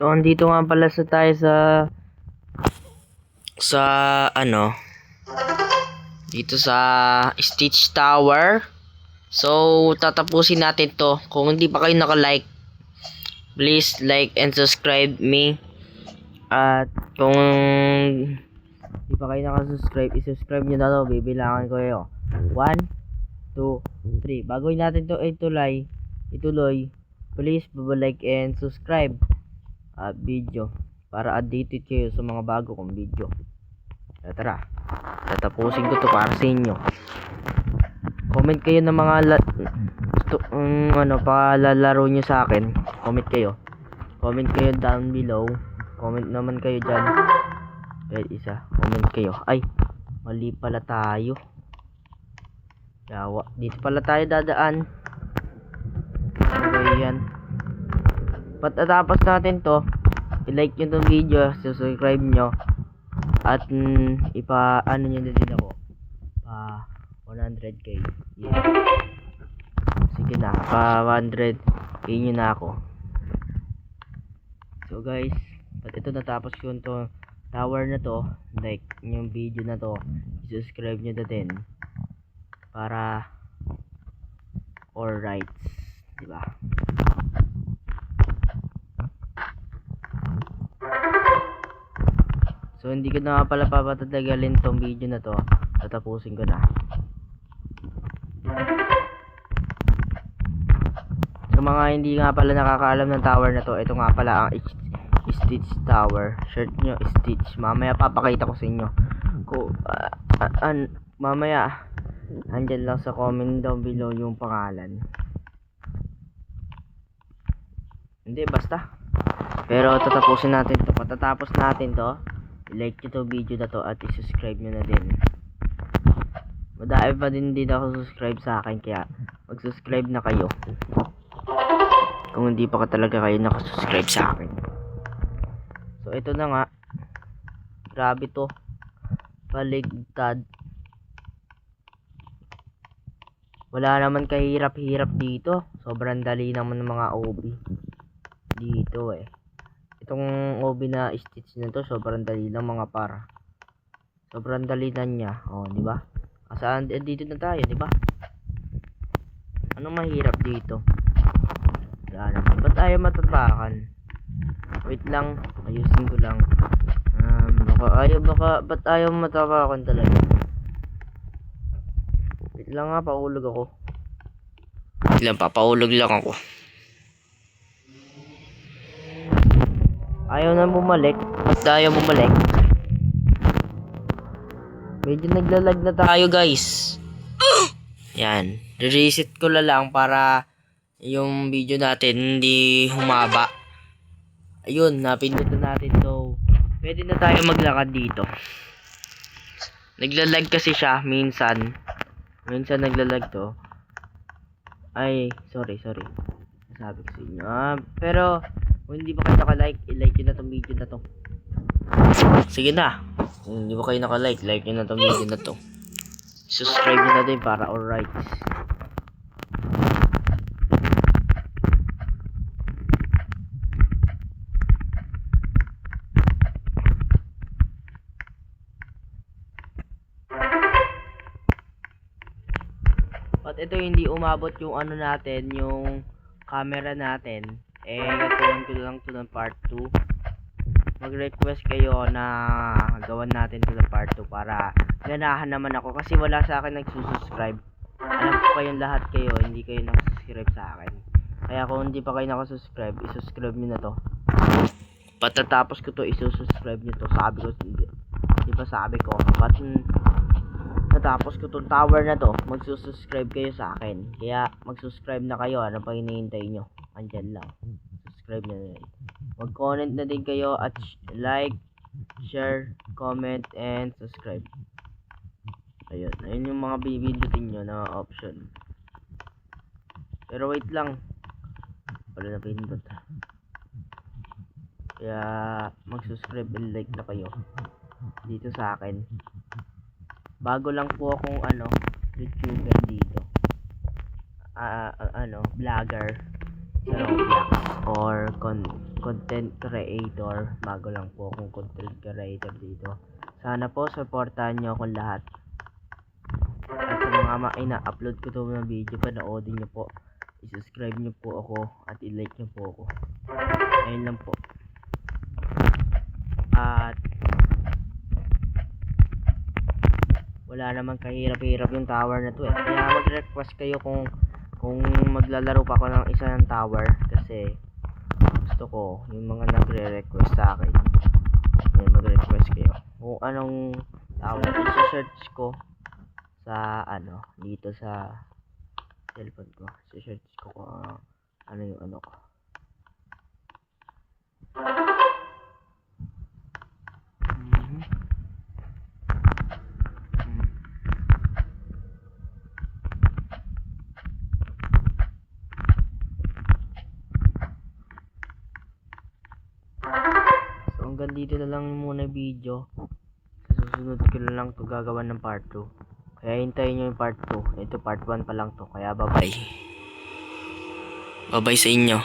So, andito nga pala tayo sa ano, dito sa Stitch Tower. So, tatapusin natin to. Kung hindi pa kayo naka-like, please like and subscribe me. At kung hindi pa kayo naka-subscribe, i-subscribe nyo na to. Bibilangan ko kayo. 1, 2, 3. Bago natin to ituloy, please like and subscribe video para updated kayo sa mga bago kong video. Tara, tatapusin ko to para sa inyo. Comment kayo ng mga palalaro nyo sa akin. Comment kayo down below. Comment naman kayo dyan. Comment kayo. Ay, mali pala tayo. Yawa, dito pala tayo dadaan. Okay, yan. Pagkatapos natin to, i-like nyo tong video, subscribe nyo, at ano nyo na din ako 100k. Yeah. Sige na, 100k nyo na ako. So guys, pag ito natapos ko to tower na to, like yung video na to, subscribe nyo na din para all rights, diba? So hindi ko na pala papatatagalin tong video na to. Tatapusin ko na. Sa mga hindi nga pala nakakaalam ng tower na to, ito nga pala ang Stitch Tower. Search nyo Stitch. Mamaya papakita ko sa inyo. Mamaya andyan lang sa comment down below yung pangalan. Hindi, basta. Pero tatapusin natin to. Patatapos natin to, like nyo to video na to at i-subscribe nyo na din. Madami pa din ako subscribe sa akin, kaya mag-subscribe na kayo kung hindi pa talaga kayo nakasubscribe sa akin. So ito na nga, grabe to, baligtad. Wala naman kahirap-hirap dito. Sobrang dali naman ng mga OB dito Itong OB na Stitch na to, sobrang dali lang mga para. Sobrang dali na niya. Oh, di ba? Saan dito na tayo, di ba? Anong mahirap dito? Wala naman. Ba't ayaw matapakan? Wait lang, ayusin ko lang. Ba't ayaw matapakan talaga? Wait lang nga, paulog ako. Wait lang, papaulog lang ako. Ayaw na bumalik. Ba't ayaw bumalik? Medyo naglalag na tayo, guys. Yan. Reset ko lang para yung video natin hindi humaba. Ayun, napindot na natin to. Pwede na tayo maglakad dito. Naglalag kasi siya minsan. Minsan naglalag to. Ay, sorry. Sabi ko sa inyo. Pero kung hindi ba kayo naka-like, i-like nyo na tong video na to. Sige na. Kung hindi ba kayo naka-like, like nyo na tong video na to. Subscribe nyo na din para alright. At ito hindi umabot yung ano natin, yung camera natin. Gagawin ko lang to ng part 2. Mag-request kayo na gawan natin to ng part 2 para ganahan naman ako, kasi wala sa akin nagsusubscribe. Alam ko kayong lahat kayo, hindi kayo nakasubscribe sa akin. Kaya kung hindi pa kayo nakasubscribe, i-subscribe nyo na to. Patatapos ko to, i-subscribe nyo to. Sabi ko, di ba sabi ko, natapos ko tong tower na to, magsusubscribe kayo sa akin. Kaya mag-subscribe na kayo. Ano pa hinihintay nyo? Andyan lang. Subscribe na rin. Mag-comment na din kayo at like, share, comment, and subscribe. Ayun yung mga bibindutin nyo na option. Pero wait lang. Wala na pindot. Kaya mag-subscribe and like na kayo dito sa akin. Bago lang po akong YouTuber dito. Vlogger sa Roblox or content creator. Bago lang po akong content creator dito. Sana po supportahan nyo akong lahat. At sa mga ina-upload ko to ng video, panoodin nyo po. I-subscribe nyo po ako at i-like nyo po ako. Ayun lang po. At wala naman kahirap-hirap yung tower na to eh. Kaya mag-request kayo kung maglalaro pa ako ng isa ng tower, kasi gusto ko yung mga nagre-request sa akin. Ayun, mag-request kayo kung anong tower. I-search ko sa dito sa cellphone ko. I-search ko kung ano yung ano ko. So hanggang dito na lang muna yung video. Sa susunod ko na lang to gagawa ng part 2. Kaya hintayin nyo yung part 2. Ito part 1 pa lang to. Kaya bye bye. Bye bye sa inyo.